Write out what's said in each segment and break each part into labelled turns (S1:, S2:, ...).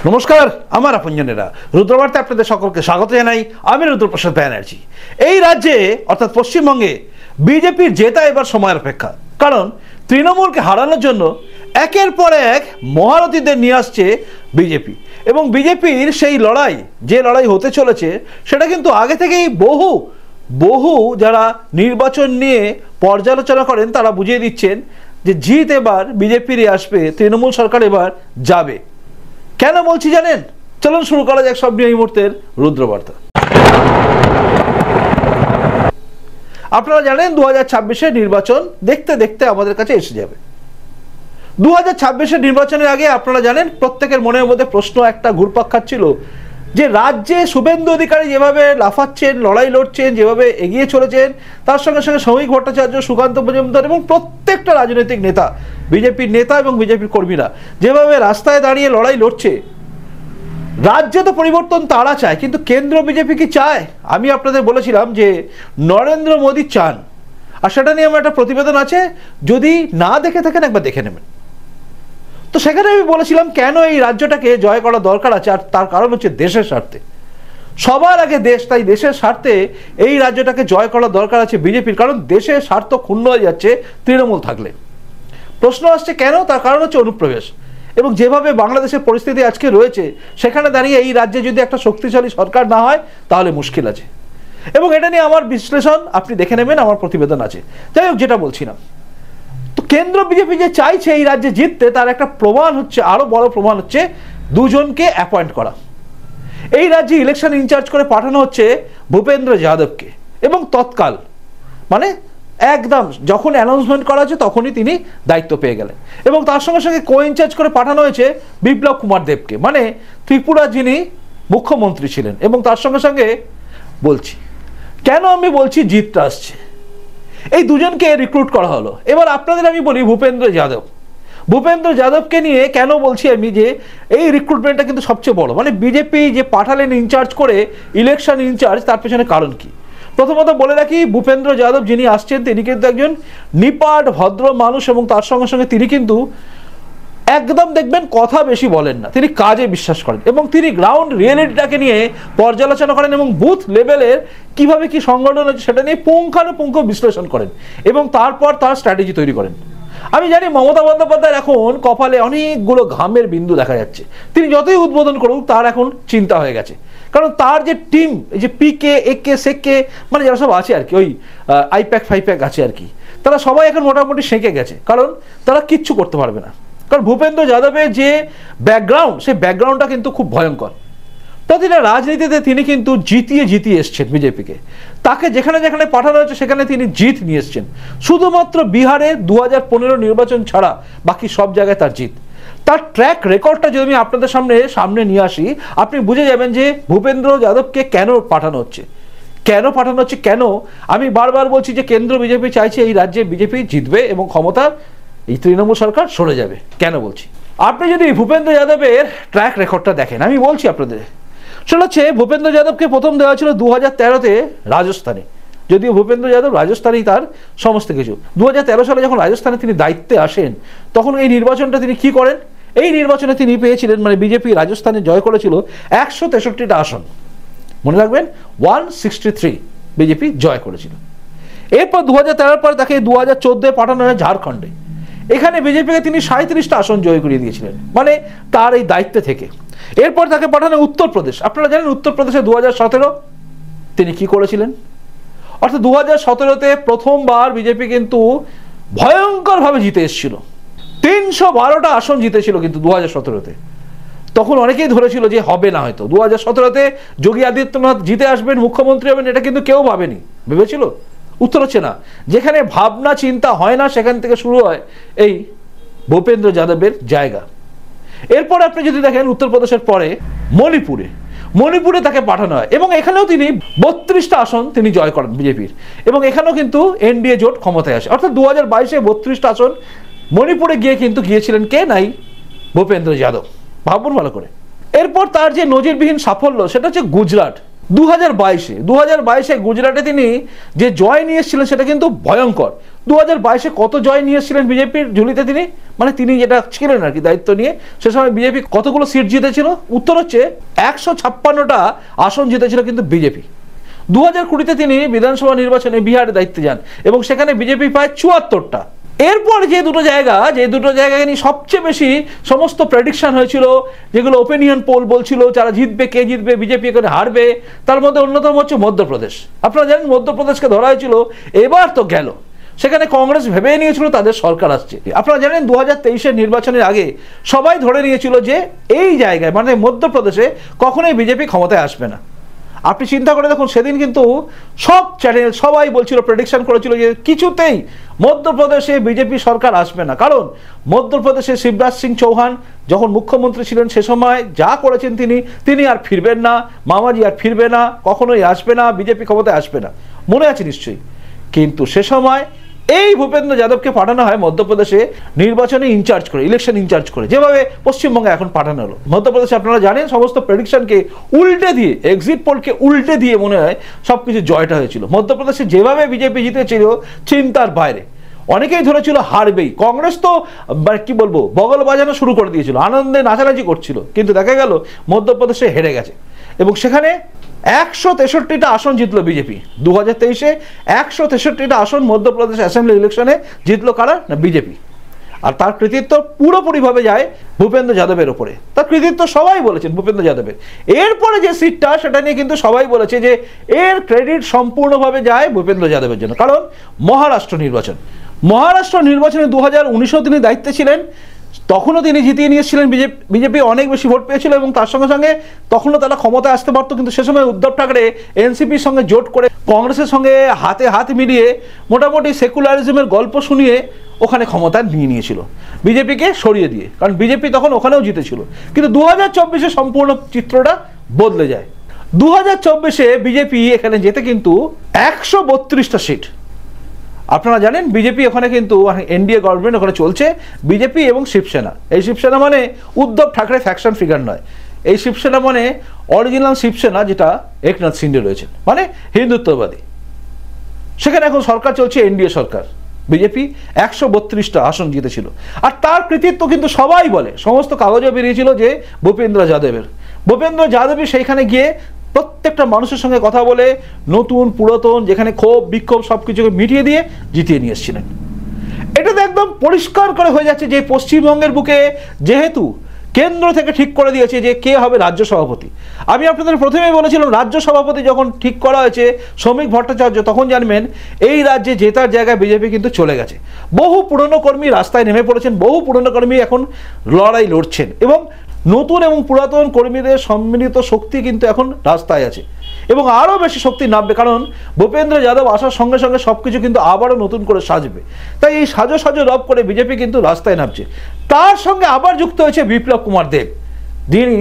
S1: নমস্কার আমার আপনজনেরা, রুদ্রবার্তায় আপনাদের সকলকে স্বাগত জানাই। আমি রুদ্রপ্রসাদ ব্যানার্জি। এই রাজ্যে অর্থাৎ পশ্চিমবঙ্গে বিজেপির জেতা এবার সময়ের অপেক্ষা, কারণ তৃণমূলকে হারানোর জন্য একের পর এক মহারথীদের নিয়ে আসছে বিজেপি। এবং বিজেপির সেই লড়াই, যে লড়াই হতে চলেছে, সেটা কিন্তু আগে থেকেই বহু যারা নির্বাচন নিয়ে পর্যালোচনা করেন তারা বুঝিয়ে দিচ্ছেন যে জিত এবার বিজেপিরই আসবে, তৃণমূল সরকার এবার যাবে। কেন বলছি জানেন? চলুন শুরু করা যাক সব নিয়ে এই মুহূর্তের রুদ্রবার্তা। আপনারা জানেন 2026-এর নির্বাচন দেখতে দেখতে আমাদের কাছে এসে যাবে। 2026-এর নির্বাচনের আগে আপনারা জানেন প্রত্যেকের মনের মধ্যে প্রশ্ন একটা ঘুরপাক খাচ্ছিল যে রাজ্যে শুভেন্দু অধিকারী যেভাবে লাফাচ্ছেন, লড়াই লড়ছেন, যেভাবে এগিয়ে চলেছেন, তার সঙ্গে সঙ্গে শ্রমিক ভট্টাচার্য, সুকান্ত মজুমদার এবং প্রত্যেকটা রাজনৈতিক নেতা, বিজেপির নেতা এবং বিজেপির কর্মীরা যেভাবে রাস্তায় দাঁড়িয়ে লড়াই লড়ছে, রাজ্যে তো পরিবর্তন তারা চায়, কিন্তু কেন্দ্র বিজেপি কি চায়? আমি আপনাদের বলেছিলাম যে নরেন্দ্র মোদী চান, আর সেটা নিয়ে আমার একটা প্রতিবেদন আছে, যদি না দেখে থাকেন একবার দেখে নেবেন। তো সেখানে আমি বলেছিলাম কেন এই রাজ্যটাকে জয় করা দরকার আছে, আর তার কারণ হচ্ছে দেশের স্বার্থে। সবার আগে দেশ, তাই দেশের স্বার্থে এই রাজ্যটাকে জয় করা দরকার আছে বিজেপির, কারণ দেশের স্বার্থ ক্ষুণ্ণ হয়ে যাচ্ছে তৃণমূল থাকলে। প্রশ্ন আসছে কেন? তার কারণ হচ্ছে অনুপ্রবেশ। এবং যেভাবে বাংলাদেশের পরিস্থিতি আজকে রয়েছে, সেখানে দাঁড়িয়ে এই রাজ্যে যদি একটা শক্তিশালী সরকার না হয় তাহলে মুশকিল আছে। এবং এটা নিয়ে আমার বিশ্লেষণ আপনি দেখে নেবেন, আমার প্রতিবেদন আছে। যাই হোক, যেটা বলছিলাম, তো কেন্দ্র বিজেপি যে চাইছে এই রাজ্যে জিততে, তার একটা প্রমাণ হচ্ছে, আরো বড় প্রমাণ হচ্ছে দুজনকে অ্যাপয়েন্ট করা। এই রাজ্যে ইলেকশন ইনচার্জ করে পাঠানো হচ্ছে ভূপেন্দ্র যাদবকে, এবং তৎকাল মানে একদম যখন অ্যানাউন্সমেন্ট করা হচ্ছে তখনই তিনি দায়িত্ব পেয়ে গেলেন। এবং তার সঙ্গে সঙ্গে কো ইনচার্জ করে পাঠানো হয়েছে বিপ্লব কুমার দেবকে, মানে ত্রিপুরা যিনি মুখ্যমন্ত্রী ছিলেন। এবং তার সঙ্গে সঙ্গে বলছি, কেন আমি বলছি জিতটা আসছে, এই দুজনকে রিক্রুট করা হলো। এবার আপনাদের আমি বলি ভূপেন্দ্র যাদবকে নিয়ে কেন বলছি আমি যে এই রিক্রুটমেন্টটা কিন্তু সবচেয়ে বড়, মানে বিজেপি যে পাঠালেন ইনচার্জ করে, ইলেকশন ইনচার্জ, তার পেছনে কারণ কি? প্রথমত বলে রাখি, ভূপেন্দ্র যাদব যিনি আসছেন তিনি কিন্তু একজন নিপাট ভদ্র মানুষ, এবং তার সঙ্গে সঙ্গে তিনি কিন্তু একদম দেখবেন কথা বেশি বলেন না, তিনি কাজে বিশ্বাস করেন, এবং তিনি গ্রাউন্ড রিয়েলিটিটাকে নিয়ে পর্যালোচনা করেন, এবং বুথ লেভেলের কিভাবে কি সংগঠন হচ্ছে সেটা নিয়ে পুঙ্খানুপুঙ্খ বিশ্লেষণ করেন, এবং তারপর তার স্ট্র্যাটেজি তৈরি করেন। আমি জানি মমতা বন্দ্যোপাধ্যায়ের এখন কপালে অনেকগুলো ঘামের বিন্দু দেখা যাচ্ছে। তিনি যতই উদ্বোধন করুক তার এখন চিন্তা হয়ে গেছে, কারণ তার যে টিম, এই যে পিকে, একে, সেকে, মানে যারা সব আছে আর কি, ওই আইপ্যাক ফাইপ্যাক আছে আর কি, তারা সবাই এখন মোটামুটি সেঁকে গেছে, কারণ তারা কিচ্ছু করতে পারবে না। কারণ ভূপেন্দ্র যাদবের যে ব্যাকগ্রাউন্ড, সেই ব্যাকগ্রাউন্ডটা কিন্তু খুব ভয়ঙ্কর। প্রতিটা রাজনীতিতে তিনি কিন্তু জিতিয়ে এসছেন বিজেপিকে। তাকে যেখানে যেখানে পাঠানো হয়েছে সেখানে তিনি জিত নিয়ে এসছেন। শুধুমাত্র বিহারে 2015 নির্বাচন ছাড়া বাকি সব জায়গায় তার জিত। তার ট্র্যাক রেকর্ডটা যদি আমি আপনাদের সামনে নিয়ে আসি, আপনি বুঝে যাবেন যে ভূপেন্দ্র যাদবকে কেন পাঠানো হচ্ছে। কেন আমি বারবার বলছি যে কেন্দ্র বিজেপি চাইছে এই রাজ্যে বিজেপি জিতবে এবং ক্ষমতা এই তৃণমূল সরকার সরে যাবে। কেন বলছি? আপনি যদি ভূপেন্দ্র যাদবের ট্র্যাক রেকর্ডটা দেখেন, আমি বলছি আপনাদের, সেটা হচ্ছে ভূপেন্দ্র যাদবকে প্রথম দেওয়া ছিল 2013-তে রাজস্থানে, যদিও ভূপেন্দ্র যাদব রাজস্থানেই তার সমস্ত কিছু। 2013 সালে যখন রাজস্থানে তিনি দায়িত্বে আসেন, তখন এই নির্বাচনটা তিনি কি করেন? এই নির্বাচনে তিনি পেয়েছিলেন, মানে বিজেপি রাজস্থানে জয় করেছিল 163টা আসন, মনে রাখবেন 163 বিজেপি জয় করেছিল। এরপর 2013 পরে তাকে 2014-এ পাঠানো হয় ঝাড়খণ্ডে। এখানে বিজেপিকে তিনি 37টা আসন জয় করিয়ে দিয়েছিলেন, মানে তার এই দায়িত্বে থেকে। এরপর তাকে পাঠানো উত্তরপ্রদেশ। আপনারা জানেন উত্তরপ্রদেশে 2017 তিনি কি করেছিলেন? অর্থাৎ 2017-তে প্রথমবার বিজেপি কিন্তু ভয়ঙ্করভাবে জিতে এসেছিল, 312টা আসন জিতেছিল কিন্তু 2017-তে। তখন অনেকেই ধরেছিল যে হবে না, হয়তো 2017-তে যোগী আদিত্যনাথ জিতে আসবেন, মুখ্যমন্ত্রী হবেন, এটা কিন্তু কেউ ভেবেছিল? উত্তর হচ্ছে না। যেখানে ভাবনা চিন্তা হয় না, সেখান থেকে শুরু হয় এই ভূপেন্দ্র যাদবের জায়গা। এরপর আপনি যদি দেখেন উত্তরপ্রদেশের পরে মণিপুরে তাকে পাঠানো হয়, এবং এখানেও তিনি 32টা আসন তিনি জয় করেন বিজেপির, এবং এখানেও কিন্তু এনডিএ জোট ক্ষমতায় আসে। অর্থাৎ 2022-এ 32টা আসন মণিপুরে গিয়েছিলেন কে? নাই, ভূপেন্দ্র যাদব। ভাবুন ভালো করে। এরপর তার যে নজিরবিহীন সাফল্য, সেটা হচ্ছে 2022-এ গুজরাটে তিনি যে জয় নিয়ে এসেছিলেন সেটা কিন্তু ভয়ঙ্কর। 2022-এ কত জয় নিয়ে এসেছিলেন বিজেপির ঝুলিতে তিনি, মানে তিনি যেটা ছিলেন আর কি দায়িত্ব নিয়ে, সে সময় বিজেপি কতগুলো সিট জিতেছিল? উত্তর হচ্ছে 156টা আসন জিতেছিল কিন্তু বিজেপি। 2020-তে তিনি বিধানসভা নির্বাচনে বিহারে দায়িত্বে যান এবং সেখানে বিজেপি পায় 74টা। এরপর যে দুটো জায়গায় নিয়ে সবচেয়ে বেশি সমস্ত প্রেডিকশন হয়েছিল, যেগুলো ওপিনিয়ন পোল বলছিল যারা জিতবে, কে জিতবে, বিজেপি এখানে হারবে, তার মধ্যে অন্যতম হচ্ছে মধ্যপ্রদেশ। আপনারা জানেন মধ্যপ্রদেশকে ধরা হয়েছিল, এবার তো গেল, সেখানে কংগ্রেস ভেবে নিয়েছিল তাদের সরকার আসছে। আপনারা জানেন 2023-এর নির্বাচনের আগে সবাই ধরে নিয়েছিল যে এই জায়গায় মানে মধ্যপ্রদেশে কখনোই বিজেপি ক্ষমতায় আসবে না। আপনি চিন্তা করে দেখুন, সেদিন কিন্তু সব চ্যানেল সবাই বলছিল, প্রেডিকশন করেছিল যে কিছুতেই মধ্যপ্রদেশে বিজেপি সরকার আসবে না, কারণ মধ্যপ্রদেশে শিবরাজ সিং চৌহান যখন মুখ্যমন্ত্রী ছিলেন সে সময় যা করেছেন তিনি আর ফিরবেন না, মামাজি আর ফিরবে না, কখনোই আসবে না, বিজেপি ক্ষমতায় আসবে না, মনে আছে নিশ্চয়ই। কিন্তু সে সময় এই ভূপেন্দ্র যাদবকে পাঠানো হয় মধ্যপ্রদেশে নির্বাচনে ইনচার্জ করে, ইলেকশন ইনচার্জ করে, যেভাবে পশ্চিমবঙ্গে এখন পাঠানো হলো। মধ্যপ্রদেশে আপনারা জানেন সমস্ত প্রেডিকশনকে উল্টে দিয়ে, এক্সিট পোলকে উল্টে দিয়ে মনে হয় সবকিছু জয়টা হয়েছিল। মধ্যপ্রদেশে যেভাবে বিজেপি জিতেছিল চিন্তার বাইরে, অনেকেই ধরেছিল হারবেই, কংগ্রেস তো কি বলবো বগল বাজানো শুরু করে দিয়েছিল, আনন্দে নাচানাচি করছিল, কিন্তু দেখা গেল মধ্যপ্রদেশে হেরে গেছে এবং সেখানে 163টা আসন জিতলো বিজেপি। 2023-এ 163টা আসন মধ্যপ্রদেশ অ্যাসেম্বলি ইলেকশনে জিতলো কারা? না বিজেপি। আর তার কৃতিত্ব পুরোপুরিভাবে যায় ভূপেন্দ্র যাদবের ওপরে, তার কৃতিত্ব সবাই বলেছেন ভূপেন্দ্র যাদবের। এরপরে যে সিটটা সেটা নিয়ে কিন্তু সবাই বলেছে যে এর ক্রেডিট সম্পূর্ণভাবে যায় ভূপেন্দ্র যাদবের জন্য, কারণ মহারাষ্ট্র নির্বাচনে 2019-এও তিনি দায়িত্বে ছিলেন, তখনও তিনি জিতিয়ে নিয়েছিলেন, বিজেপি অনেক বেশি ভোট পেয়েছিল এবং তার সঙ্গে সঙ্গে তখনও তারা ক্ষমতায় আসতে পারতো, কিন্তু সে সময় উদ্ধব ঠাকরে এনসিপির সঙ্গে জোট করে কংগ্রেসের সঙ্গে হাতে হাত মিলিয়ে মোটামুটি সেকুলারিজমের গল্প শুনিয়ে ওখানে ক্ষমতা নিয়ে নিয়েছিল বিজেপিকে সরিয়ে দিয়ে, কারণ বিজেপি তখন ওখানেও জিতেছিল। কিন্তু 2024-এ সম্পূর্ণ চিত্রটা বদলে যায়। 2024-এ বিজেপি এখানে যেতে কিন্তু 132টা সিট। আপনারা জানেন বিজেপি ওখানে কিন্তু এনডিএ গভর্নমেন্ট ওখানে চলছে, বিজেপি এবং শিবসেনা। এই শিবসেনা মানে উদ্ধব ঠাকরে ফ্যাকশন ফিগার নয়, এই শিবসেনা মানে অরিজিনাল শিবসেনা, যেটা একনাথ শিন্ডে রয়েছেন, মানে হিন্দুত্ববাদী। সেখানে এখন সরকার চলছে এনডিএ সরকার। বিজেপি 132টা আসন জিতেছিল, আর তার কৃতিত্ব কিন্তু সবাই বলে, সমস্ত কাগজে বেরিয়েছিল যে ভূপেন্দ্র যাদবই সেইখানে গিয়ে প্রত্যেকটা মানুষের সঙ্গে কথা বলে নতুন পুরাতন যেখানে ক্ষোভ বিক্ষোভ সবকিছুকে মিটিয়ে দিয়ে জিতিয়ে নিয়ে এসেছিলেন। এটা তো একদম পরিষ্কার করে হয়ে যাচ্ছে যে পশ্চিমবঙ্গের বুকে যেহেতু কেন্দ্র থেকে ঠিক করে দিয়েছে যে কে হবে রাজ্য সভাপতি। আমি আপনাদের প্রথমেই বলেছিলাম রাজ্য সভাপতি যখন ঠিক করা হয়েছে শ্রমিক ভট্টাচার্য, তখন জানবেন এই রাজ্যে জেতার জায়গায় বিজেপি কিন্তু চলে গেছে। বহু পুরনো কর্মী রাস্তায় নেমে পড়েছেন, বহু পুরনো কর্মী এখন লড়াই লড়ছেন এবং নতুন এবং পুরাতন কর্মীদের সম্মিলিত শক্তি কিন্তু এখন রাস্তায় আছে এবং আরও বেশি শক্তি নামবে, কারণ ভূপেন্দ্র যাদব আসার সঙ্গে সঙ্গে সবকিছু কিন্তু আবারও নতুন করে সাজবে। তাই এই সাজো রব করে বিজেপি কিন্তু রাস্তায় নামছে। তার সঙ্গে আবার যুক্ত হয়েছে বিপ্লব কুমার দেব, যিনি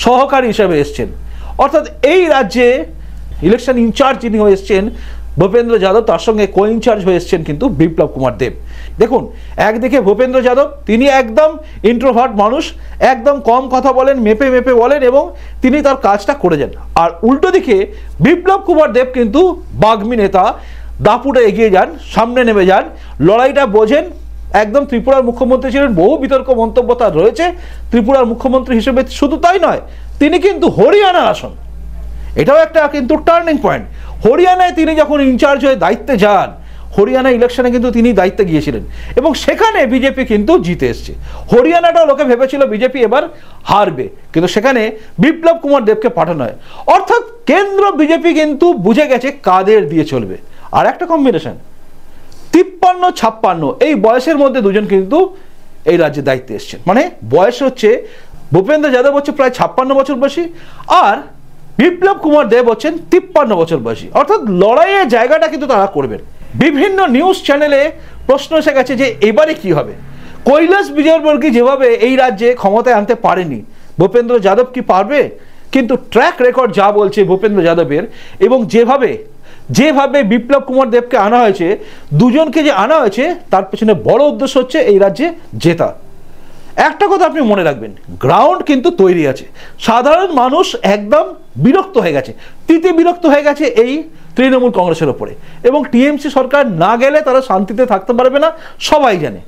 S1: সহকারী হিসেবে এসছেন, অর্থাৎ এই রাজ্যে ইলেকশন ইনচার্জ যিনি হয়ে এসছেন ভূপেন্দ্র যাদব, তার সঙ্গে কো ইনচার্জ হয়ে এসছেন কিন্তু বিপ্লব কুমার দেব। দেখুন, একদিকে ভূপেন্দ্র যাদব তিনি একদম ইন্ট্রোভার্ট মানুষ, একদম কম কথা বলেন, মেপে বলেন এবং তিনি তার কাজটা করে যান। আর উল্টো দিকে বিপ্লব কুমার দেব কিন্তু বাগ্মী নেতা, দাপুটে এগিয়ে যান, সামনে নেমে যান, লড়াইটা বোঝেন, একদম ত্রিপুরার মুখ্যমন্ত্রী ছিলেন, বহু বিতর্ক মন্তব্য তার রয়েছে ত্রিপুরার মুখ্যমন্ত্রী হিসেবে। শুধু তাই নয়, তিনি কিন্তু হরিয়ানার আসন, এটাও একটা কিন্তু টার্নিং পয়েন্ট। হরিয়ানায় তিনি যখন ইনচার্জ হয়ে দায়িত্বে যান, হরিয়ানা ইলেকশনে কিন্তু তিনি দায়িত্বে গিয়েছিলেন এবং সেখানে বিজেপি কিন্তু জিতে এসছে। হরিয়ানাটাও লোকে ভেবেছিল বিজেপি এবার হারবে, কিন্তু সেখানে বিপ্লব কুমার দেবকে পাঠানো হয়। অর্থাৎ কেন্দ্র বিজেপি কিন্তু বুঝে গেছে কাদের দিয়ে চলবে। আর একটা কম্বিনেশন 53-56 এই বয়সের মধ্যে দুজন কিন্তু এই রাজ্যে দায়িত্বে এসছেন, মানে বয়স হচ্ছে ভূপেন্দ্র যাদব হচ্ছে প্রায় 56 বছর বয়সী আর বিপ্লব কুমার দেব হচ্ছেন 53 বছর বয়সী। অর্থাৎ লড়াইয়ের জায়গাটা কিন্তু তারা করবেন। বিভিন্ন নিউজ চ্যানেলে প্রশ্ন এসে গেছে যে এবারে কি হবে। কৈলাস বিজয়বর্গী যেভাবে এই রাজ্যে ক্ষমতায় আনতে পারেনি, ভূপেন্দ্র যাদব কি পারবে? কিন্তু ট্র্যাক রেকর্ড যা বলছে ভূপেন্দ্র যাদবের, এবং যেভাবে বিপ্লব কুমার দেবকে আনা হয়েছে, দুজনকে যে আনা হয়েছে তার পেছনে বড় উদ্দেশ্য হচ্ছে এই রাজ্যে জেতা। একটা কথা আপনি মনে রাখবেন, গ্রাউন্ড কিন্তু তৈরি আছে, সাধারণ মানুষ একদম বিরক্ত হয়ে গেছে, বিরক্ত হয়ে গেছে এই তৃণমূল কংগ্রেসের ওপরে। এবং টিএমসি সরকার না গেলে তারা শান্তিতে থাকতে পারবে না, সবাই জানে।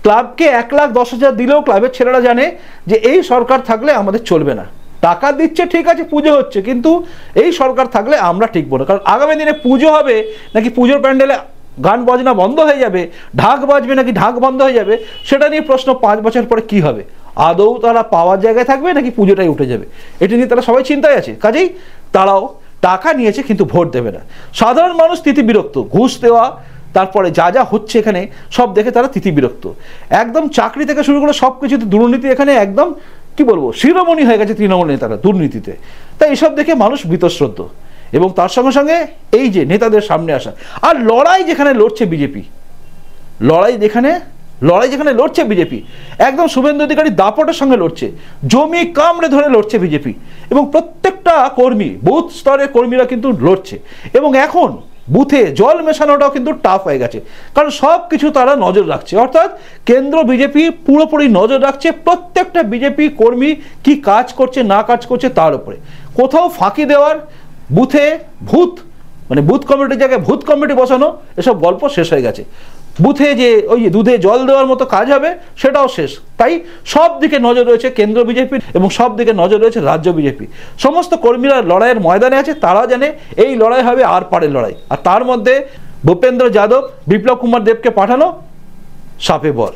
S1: ক্লাবকে 1,10,000 দিলেও ক্লাবের ছেলেরা জানে যে এই সরকার থাকলে আমাদের চলবে না। টাকা দিচ্ছে ঠিক আছে, পুজো হচ্ছে, কিন্তু এই সরকার থাকলে আমরা টিকবো না। কারণ আগামী দিনে পুজো হবে নাকি পুজোর প্যান্ডেলে গান বাজনা বন্ধ হয়ে যাবে, ঢাক বাজবে নাকি ঢাক বন্ধ হয়ে যাবে, সেটা নিয়ে প্রশ্ন 5 বছর পরে কি হবে। আদৌ তারা পাওয়ার জায়গায় থাকবে নাকি পুজোটাই উঠে যাবে, এটি নিয়ে তারা সবাই চিন্তায় আছে। কাজেই তারাও টাকা নিয়েছে কিন্তু ভোট দেবে না। সাধারণ মানুষ বিরক্ত, ঘুষ দেওয়া, তারপরে যা যা হচ্ছে এখানে সব দেখে তারা বিরক্ত। একদম চাকরি থেকে শুরু করে সব কিছুতে দুর্নীতি, এখানে একদম কি বলবো শিরোমণি হয়ে গেছে তৃণমূল নেতারা দুর্নীতিতে। তাই এসব দেখে মানুষ বীতশ্রদ্ধ। এবং তার সঙ্গে সঙ্গে এই যে নেতাদের সামনে আসা আর লড়াই যেখানে লড়ছে বিজেপি, লড়াই যেখানে লড়ছে বিজেপি, একদম শুভেন্দু অধিকারী দাপটের সঙ্গে লড়ছে, জমি কামড়ে ধরে লড়ছে বিজেপি। এবং প্রত্যেকটা কর্মী, বুথ স্তরের কর্মীরা কিন্তু লড়ছে। এবং এখন বুথে জল মেশানোটাও কিন্তু টাফ হয়ে গেছে, কারণ সব কিছু তারা নজর রাখছে। অর্থাৎ কেন্দ্র বিজেপি পুরোপুরি নজর রাখছে প্রত্যেকটা বিজেপি কর্মী কি কাজ করছে না কাজ করছে তার উপরে। কোথাও ফাঁকি দেওয়ার, বুথে ভূত মানে বুথ কমিটির জায়গায় ভূত কমিটি বসানো, এসব গল্প শেষ হয়ে গেছে। বুথে যে ওই দুধে জল দেওয়ার মতো কাজ হবে সেটাও শেষ। তাই সব দিকে নজর রয়েছে কেন্দ্র বিজেপির এবং সব দিকে নজর রয়েছে রাজ্য বিজেপি। সমস্ত কর্মীরা লড়াইয়ের ময়দানে আছে, তারা জানে এই লড়াই হবে আর পারের লড়াই। আর তার মধ্যে ভূপেন্দ্র যাদব, বিপ্লব কুমার দেবকে পাঠানো সাপে বর।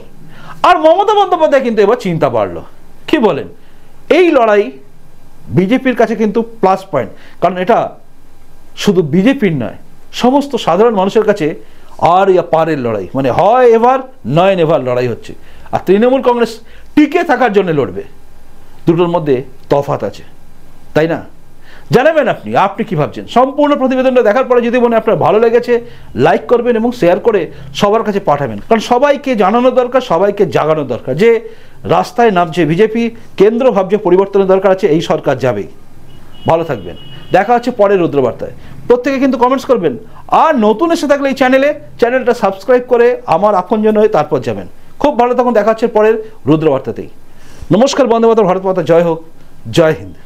S1: আর মমতা বন্দ্যোপাধ্যায় কিন্তু এবার চিন্তা বাড়লো। কি বলেন? এই লড়াই বিজেপির কাছে কিন্তু প্লাস পয়েন্ট, কারণ এটা শুধু বিজেপির নয়, সমস্ত সাধারণ মানুষের কাছে আর পারের লড়াই, মানে হয় এবার নয় নেভার লড়াই হচ্ছে। আর তৃণমূল কংগ্রেস টিকে থাকার জন্য লড়বে। দুটোর মধ্যে তফাৎ আছে, তাই না? জানাবেন আপনি কি ভাবছেন। সম্পূর্ণ প্রতিবেদনটা দেখার পরে যদি মনে আপনার ভালো লেগেছে, লাইক করবেন এবং শেয়ার করে সবার কাছে পাঠাবেন। কারণ সবাইকে জানানো দরকার, সবাইকে জাগানো দরকার যে রাস্তায় নামছে বিজেপি, কেন্দ্র ভাবছে পরিবর্তনের দরকার আছে, এই সরকার যাবেই। ভালো থাকবেন, দেখা হচ্ছে পরের রুদ্রবার্তায়। প্রত্যেকে কিন্তু কমেন্টস করবেন। আর নতুন এসে থাকলে এই চ্যানেলটা সাবস্ক্রাইব করে আমার আপনজন হয়ে তারপর যাবেন। খুব ভালো থাকুন, দেখা হচ্ছে পরের রুদ্রবার্তাতেই। নমস্কার, বন্দে মাতরম, ভারত মাতা জয় হোক, জয় হিন্দ।